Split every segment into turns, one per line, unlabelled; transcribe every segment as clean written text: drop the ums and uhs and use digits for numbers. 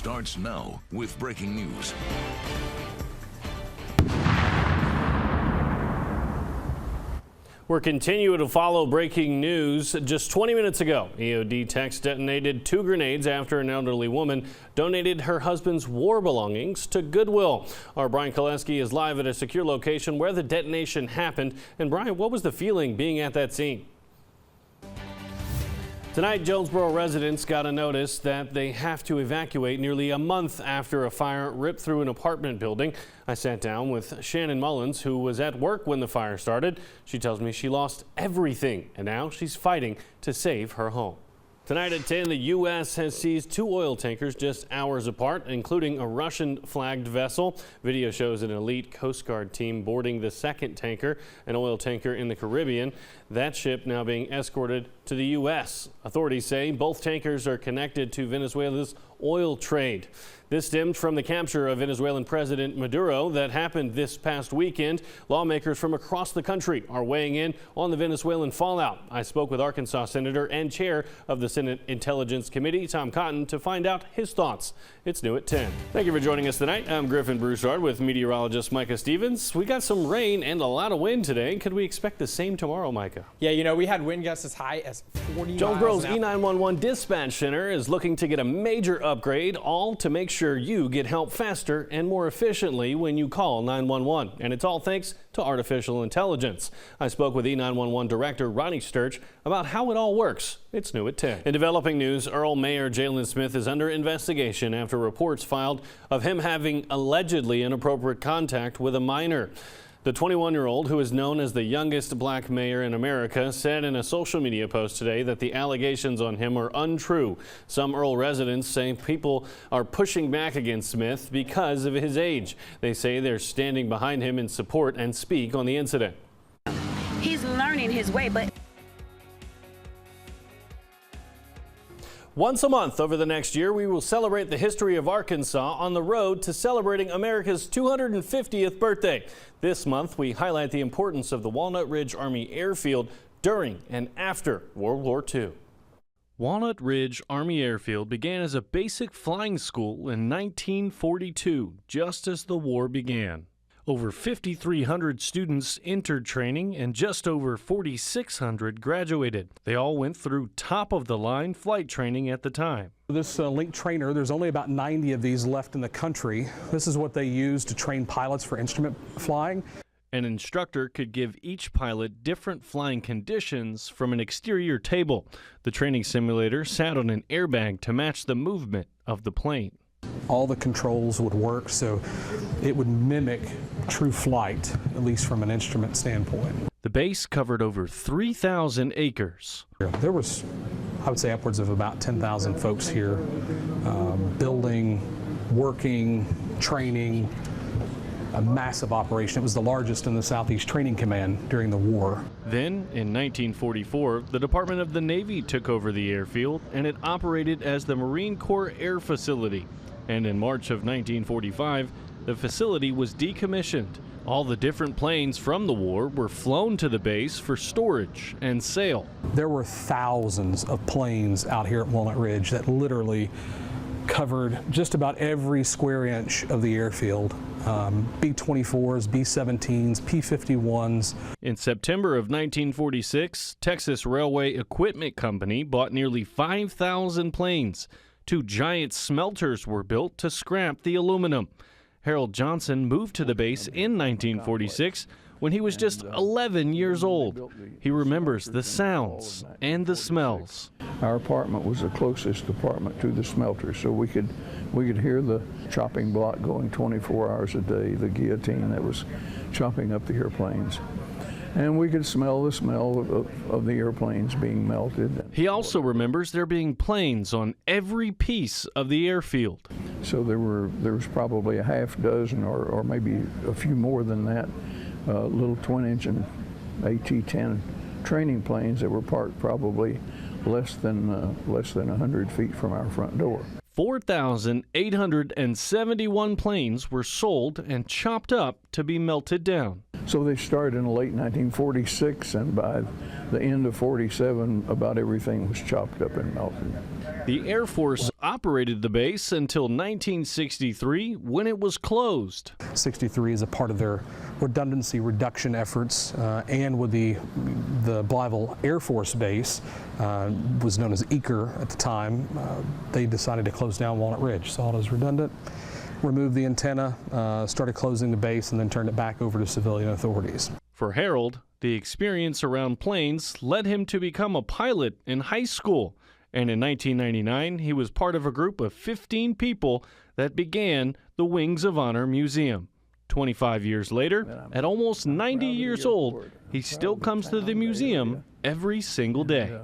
starts now with breaking news.
We're continuing to follow breaking news. Just 20 minutes ago, EOD techs detonated 2 grenades after an elderly woman donated her husband's war belongings to Goodwill. Our Brian Koleski is live at a secure location where the detonation happened. And Brian, what was the feeling being at that scene? Tonight, Jonesboro residents got a notice that they have to evacuate nearly a month after a fire ripped through an apartment building. I sat down with Shannon Mullins, who was at work when the fire started. She tells me she lost everything, and now she's fighting to save her home. Tonight at 10, the U.S. has seized 2 oil tankers just hours apart, including a Russian-flagged vessel. Video shows an elite Coast Guard team boarding the second tanker, an oil tanker in the Caribbean. That ship now being escorted to the U.S. Authorities say both tankers are connected to Venezuela's oil trade. This stemmed from the capture of Venezuelan President Maduro that happened this past weekend. Lawmakers from across the country are weighing in on the Venezuelan fallout. I spoke with Arkansas Senator and Chair of the Senate Intelligence Committee, Tom Cotton, to find out his thoughts. It's new at 10. Thank you for joining us tonight. I'm Griffin Broussard with meteorologist Micah Stevens. We got some rain and a lot of wind today. Could we expect the same tomorrow, Micah?
Yeah, you know, we had wind gusts as high as 40
Jonesboro's
miles an hour.
E911 Dispatch Center is looking to get a major upgrade, all to make sure you get help faster and more efficiently when you call 911. And it's all thanks to artificial intelligence. I spoke with E911 Director Ronnie Sturch about how it all works. It's new at 10. In developing news, Earl Mayor Jalen Smith is under investigation after reports filed of him having allegedly inappropriate contact with a minor. The 21-year-old, who is known as the youngest black mayor in America, said in a social media post today that the allegations on him are untrue. Some Earl residents say people are pushing back against Smith because of his age. They say they're standing behind him in support and speak on the incident.
He's learning his way, but
once a month over the next year, we will celebrate the history of Arkansas on the road to celebrating America's 250th birthday. This month, we highlight the importance of the Walnut Ridge Army Airfield during and after World War II. Walnut Ridge Army Airfield began as a basic flying school in 1942, just as the war began. Over 5,300 students entered training and just over 4,600 graduated. They all went through top-of-the-line flight training at the time.
This Link trainer, there's only about 90 of these left in the country. This is what they use to train pilots for instrument flying.
An instructor could give each pilot different flying conditions from an exterior table. The training simulator sat on an airbag to match the movement of the plane.
All the controls would work, so it would mimic true flight, at least from an instrument standpoint.
The base covered over 3,000 acres.
There was, I would say, upwards of about 10,000 folks here, building, working, training, a massive operation. It was the largest in the Southeast Training Command during the war.
Then, in 1944, the Department of the Navy took over the airfield, and it operated as the Marine Corps Air Facility. And in March of 1945, the facility was decommissioned. All the different planes from the war were flown to the base for storage and sale.
There were thousands of planes out here at Walnut Ridge that literally covered just about every square inch of the airfield. B-24s, B-17s, P-51s.
In September of 1946, Texas Railway Equipment Company bought nearly 5,000 planes. 2 giant smelters were built to scrap the aluminum. Harold Johnson moved to the base in 1946 when he was just 11 years old. He remembers the sounds and the smells.
Our apartment was the closest apartment to the smelter, so we could hear the chopping block going 24 hours a day, the guillotine that was chopping up the airplanes. And we could smell the smell of the airplanes being melted.
He also remembers there being planes on every piece of the airfield.
So there was probably a half dozen or maybe a few more than that little twin-engine AT-10 training planes that were parked probably less than 100 feet from our front door.
4,871 planes were sold and chopped up to be melted down.
So they started in late 1946, and by the end of 47, about everything was chopped up and melted.
The Air Force operated the base until 1963 when it was closed.
63 is a part of their redundancy reduction efforts, and with the Blytheville Air Force Base, was known as Eaker at the time, they decided to close down Walnut Ridge. Saw it as redundant, removed the antenna, started closing the base, and then turned it back over to civilian authorities.
For Harold, the experience around planes led him to become a pilot in high school. And in 1999, he was part of a group of 15 people that began the Wings of Honor Museum. 25 years later, at almost 90 years old, he still comes to the museum every single day.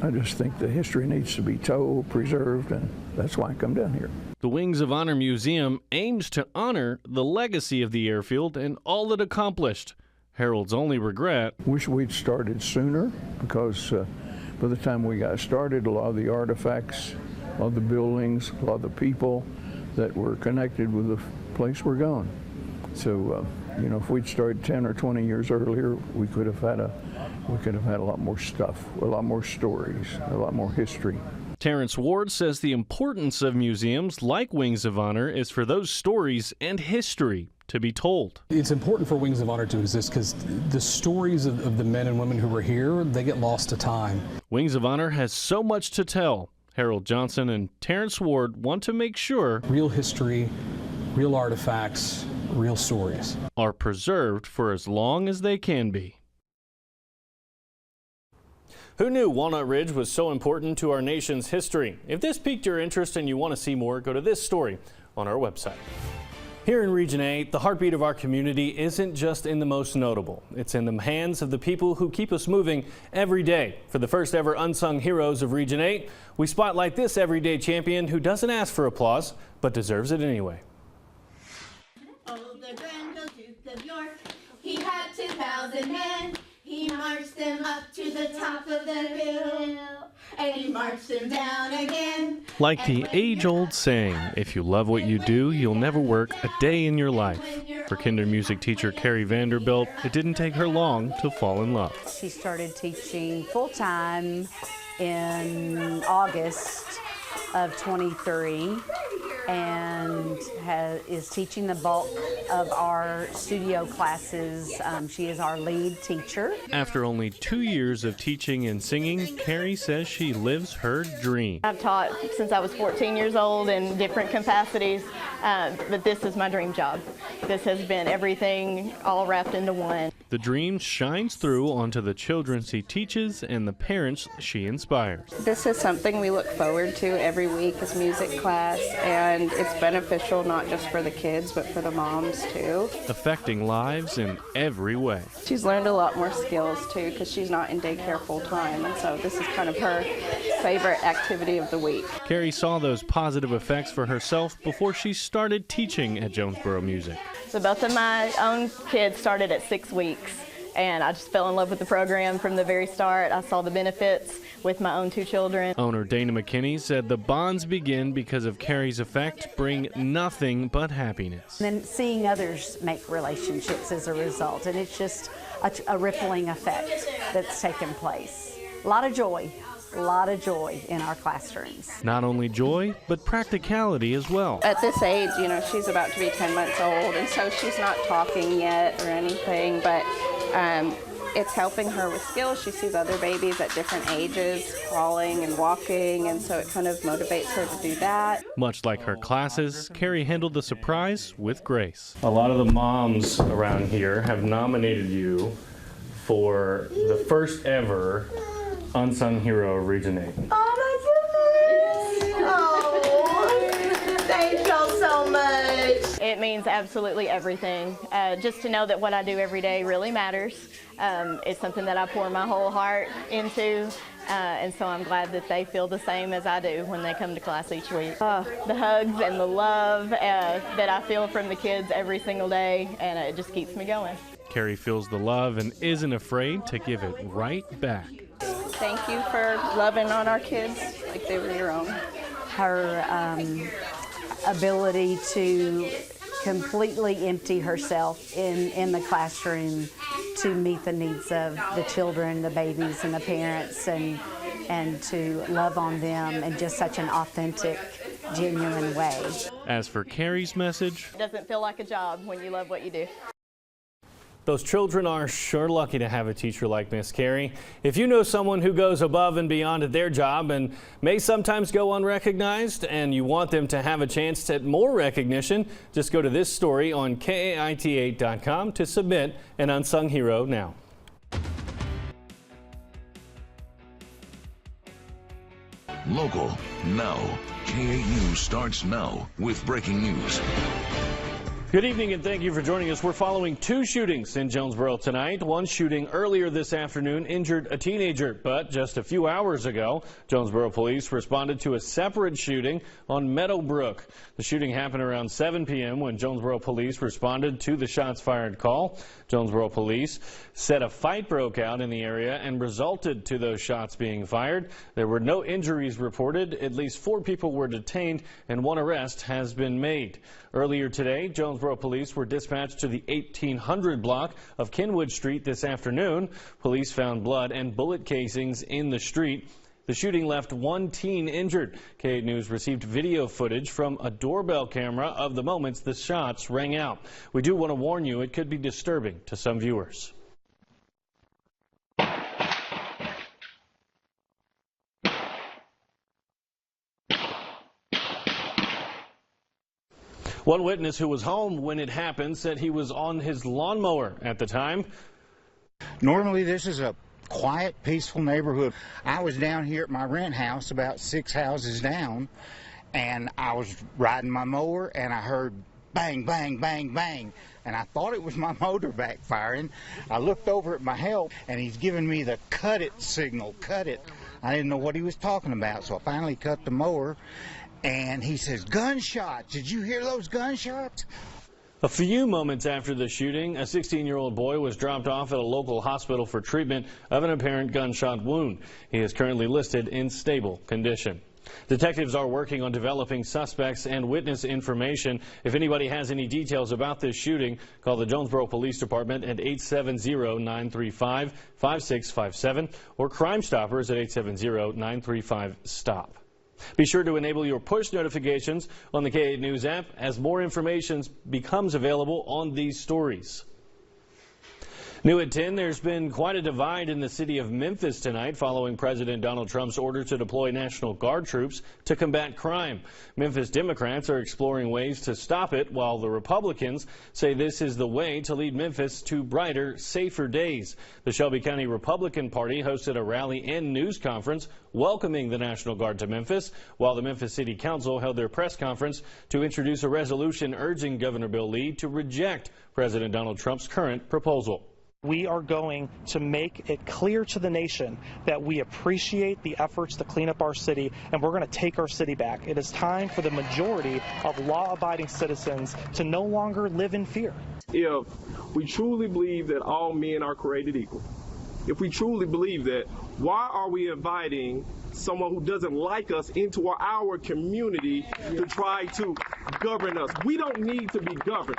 I just think the history needs to be told, preserved, and that's why I come down here.
The Wings of Honor Museum aims to honor the legacy of the airfield and all it accomplished. Harold's only regret:
Wish we'd started sooner, because by the time we got started, a lot of the artifacts, a lot of the buildings, a lot of the people that were connected with the place were gone. So, you know, if we'd started 10 or 20 years earlier, we could have had a lot more stuff, a lot more stories, a lot more history.
Terrence Ward says the importance of museums like Wings of Honor is for those stories and history to be told.
It's important for Wings of Honor to exist because the stories of the men and women who were here, they get lost to time.
Wings of Honor has so much to tell. Harold Johnson and Terrence Ward want to make sure
real history, real artifacts, real stories
are preserved for as long as they can be. Who knew Walnut Ridge was so important to our nation's history? If this piqued your interest and you want to see more, go to this story on our website. Here in Region 8, the heartbeat of our community isn't just in the most notable. It's in the hands of the people who keep us moving every day. For the first ever Unsung Heroes of Region 8, we spotlight this everyday champion who doesn't ask for applause, but deserves it anyway.
Oh, the Grand Old Duke of York, he had 2,000 men. He marched them up to the top of the hill, and he marched them down again.
Like the age-old saying, if you love what you do, you'll never work a day in your life. For kinder music teacher Carrie Vanderbilt, it didn't take her long to fall in love.
She started teaching full-time in August of 23 and is teaching the bulk of our studio classes. She is our lead teacher.
After only 2 years of teaching and singing, Carrie says she lives her dream.
I've taught since I was 14 years old in different capacities, but this is my dream job. This has been everything all wrapped into one.
The dream shines through onto the children she teaches and the parents she inspires.
This is something we look forward to every week as music class, and it's beneficial not just for the kids but for the moms too.
Affecting lives in every way.
She's learned a lot more skills too because she's not in daycare full time, and so this is kind of her favorite activity of the week.
Carrie saw those positive effects for herself before she started teaching at Jonesboro Music.
So both of my own kids started at 6 weeks, and I just fell in love with the program from the very start. I saw the benefits with my own 2 children. Owner Dana McKinney said the bonds begin because of Carrie's effect bring nothing but happiness.
And then seeing others make relationships as a result, and it's just a rippling effect that's taken place. A lot of joy in our classrooms.
Not only joy, but practicality as well.
At this age, you know, she's about to be 10 months old, and so she's not talking yet or anything, but it's helping her with skills. She sees other babies at different ages crawling and walking, and so it kind of motivates her to do that.
Much like her classes, Carrie handled the surprise with grace. A lot of the moms around here have nominated you for the first ever Unsung Hero of Region 8.
Oh my goodness! Oh, thank y'all so much.
It means absolutely everything. Just to know that what I do every day really matters. It's something that I pour my whole heart into, and so I'm glad that they feel the same as I do when they come to class each week. The hugs and the love that I feel from the kids every single day, and it just keeps me going.
Carrie feels the love and isn't afraid to give it right back.
Thank you for loving on our kids like they were your own.
Her ability to completely empty herself in the classroom to meet the needs of the children, the babies, and the parents, and and to love on them in just such an authentic, genuine way.
As for Carrie's message,
It doesn't feel like a job when you love what you do.
those children are sure lucky to have a teacher like Miss Carrie. If you know someone who goes above and beyond at their job and may sometimes go unrecognized, and you want them to have a chance at more recognition, just go to this story on KAIT8.com to submit an unsung hero now.
Local now. K8 News starts now with breaking news.
Good evening and thank you for joining us. We're following two shootings in Jonesboro tonight. One shooting earlier this afternoon injured a teenager, but just a few hours ago, Jonesboro police responded to a separate shooting on Meadowbrook. The shooting happened around 7 p.m. when Jonesboro police responded to the shots fired call. Jonesboro police said a fight broke out in the area and resulted to those shots being fired. There were no injuries reported. At least 4 people were detained and 1 arrest has been made. Earlier today, Jonesboro police were dispatched to the 1800 block of Kenwood Street this afternoon. Police found blood and bullet casings in the street. The shooting left 1 teen injured. K8 News received video footage from a doorbell camera of the moments the shots rang out. We do want to warn you it could be disturbing to some viewers. One witness who was home when it happened said he was on his lawnmower at the time.
Normally this is a quiet, peaceful neighborhood. I was down here at my rent house about 6 houses down, and I was riding my mower and I heard bang, bang, bang, bang, and I thought it was my motor backfiring. I looked over at my help and he's giving me the cut it signal, cut it. I didn't know what he was talking about, so I finally cut the mower. And he says, gunshots. Did you hear those gunshots?
A few moments after the shooting, a 16-year-old boy was dropped off at a local hospital for treatment of an apparent gunshot wound. He is currently listed in stable condition. Detectives are working on developing suspects and witness information. If anybody has any details about this shooting, call the Jonesboro Police Department at 870-935-5657 or Crime Stoppers at 870-935-STOP. Be sure to enable your push notifications on the K8 News app as more information becomes available on these stories. New at 10, there's been quite a divide in the city of Memphis tonight following President Donald Trump's order to deploy National Guard troops to combat crime. Memphis Democrats are exploring ways to stop it, while the Republicans say this is the way to lead Memphis to brighter, safer days. The Shelby County Republican Party hosted a rally and news conference welcoming the National Guard to Memphis, while the Memphis City Council held their press conference to introduce a resolution urging Governor Bill Lee to reject President Donald Trump's current proposal.
We are going to make it clear to the nation that we appreciate the efforts to clean up our city, and we're going to take our city back. It is time for the majority of law-abiding citizens to no longer live in fear.
If we truly believe that all men are created equal, if we truly believe that, why are we inviting someone who doesn't like us into our community to try to govern us? We don't need to be governed.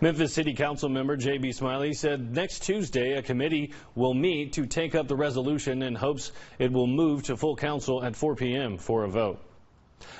Memphis City Council member J.B. Smiley said next Tuesday a committee will meet to take up the resolution and hopes it will move to full council at 4 p.m. for a vote.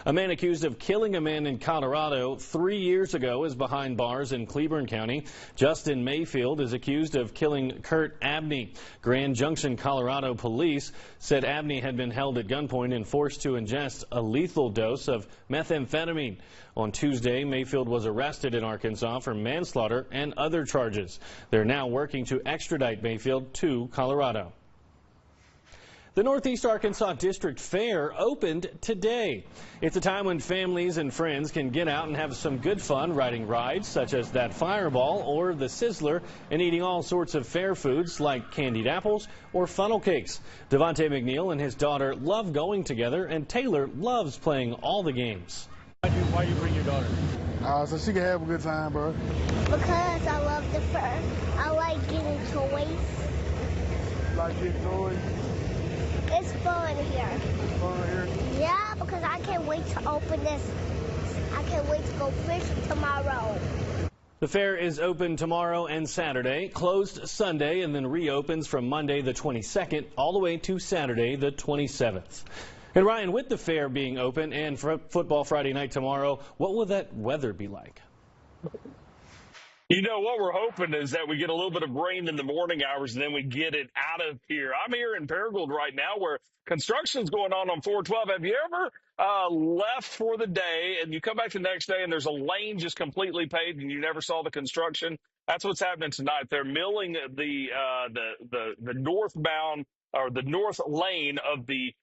A man accused of killing a man in Colorado 3 years ago is behind bars in Cleburne County. Justin Mayfield is accused of killing Kurt Abney. Grand Junction, Colorado police said Abney had been held at gunpoint and forced to ingest a lethal dose of methamphetamine. On Tuesday, Mayfield was arrested in Arkansas for manslaughter and other charges. They're now working to extradite Mayfield to Colorado. The Northeast Arkansas District Fair opened today. It's a time when families and friends can get out and have some good fun riding rides such as that Fireball or the Sizzler and eating all sorts of fair foods like candied apples or funnel cakes. Devontae McNeil and his daughter love going together, and Taylor loves playing all the games.
Why you bring your daughter?
So she can have a good time, bro.
Because I love the fair. I like getting toys.
Like getting toys?
It's fun here.
Fun here?
Yeah, because I can't wait to open this. I can't wait to go fishing tomorrow.
The fair is open tomorrow and Saturday, closed Sunday, and then reopens from Monday the 22nd all the way to Saturday the 27th. And Ryan, with the fair being open and football Friday night tomorrow, what will that weather be like?
You know, what we're hoping is that we get a little bit of rain in the morning hours and then we get it out of here. I'm here in Paragould right now where construction's going on 412. Have you ever left for the day and you come back the next day and there's a lane just completely paved and you never saw the construction? That's what's happening tonight. They're milling the northbound or the north lane of the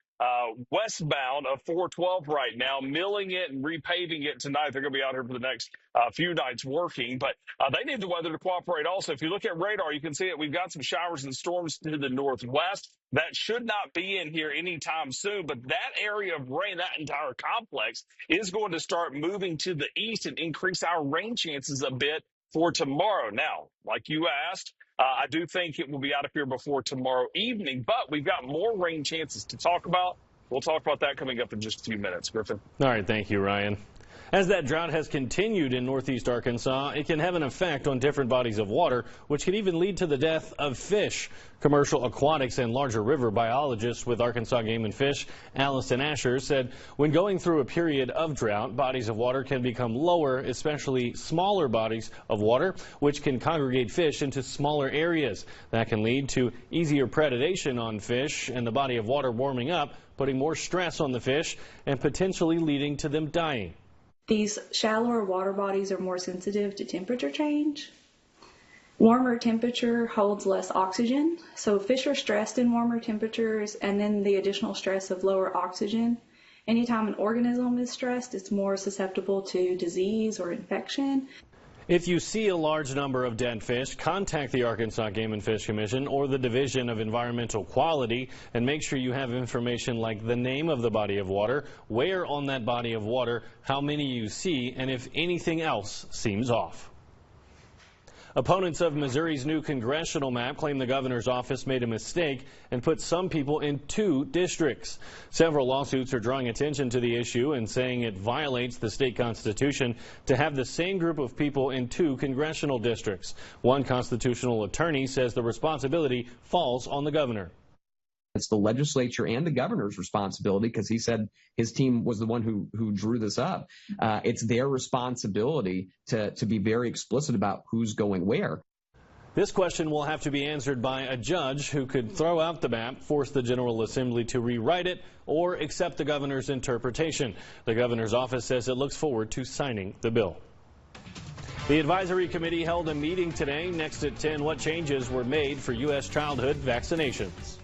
westbound of 412 right now, milling it and repaving it tonight. They're going to be out here for the next few nights working, but they need the weather to cooperate also. If you look at radar, you can see it. We've got some showers and storms to the northwest. That should not be in here anytime soon, but that area of rain, that entire complex, is going to start moving to the east and increase our rain chances a bit for tomorrow. Now, like you asked, I do think it will be out of here before tomorrow evening, but we've got more rain chances to talk about. We'll talk about that coming up in just a few minutes. Griffin.
All right, thank you, Ryan. As that drought has continued in northeast Arkansas, it can have an effect on different bodies of water, which can even lead to the death of fish. Commercial aquatics and larger river biologist with Arkansas Game and Fish, Allison Asher, said when going through a period of drought, bodies of water can become lower, especially smaller bodies of water, which can congregate fish into smaller areas. That can lead to easier predation on fish and the body of water warming up, putting more stress on the fish and potentially leading to them dying.
These shallower water bodies are more sensitive to temperature change. Warmer temperature holds less oxygen, so fish are stressed in warmer temperatures, and then the additional stress of lower oxygen. Anytime an organism is stressed, it's more susceptible to disease or infection.
If you see a large number of dead fish, contact the Arkansas Game and Fish Commission or the Division of Environmental Quality and make sure you have information like the name of the body of water, where on that body of water, how many you see, and if anything else seems off. Opponents of Missouri's new congressional map claim the governor's office made a mistake and put some people in 2 districts. Several lawsuits are drawing attention to the issue and saying it violates the state constitution to have the same group of people in 2 congressional districts. One constitutional attorney says the responsibility falls on the governor.
It's the legislature and the governor's responsibility because he said his team was the one who drew this up. It's their responsibility to be very explicit about who's going where.
This question will have to be answered by a judge who could throw out the map, force the General Assembly to rewrite it, or accept the governor's interpretation. The governor's office says it looks forward to signing the bill. The advisory committee held a meeting today. Next at 10, what changes were made for U.S. childhood vaccinations?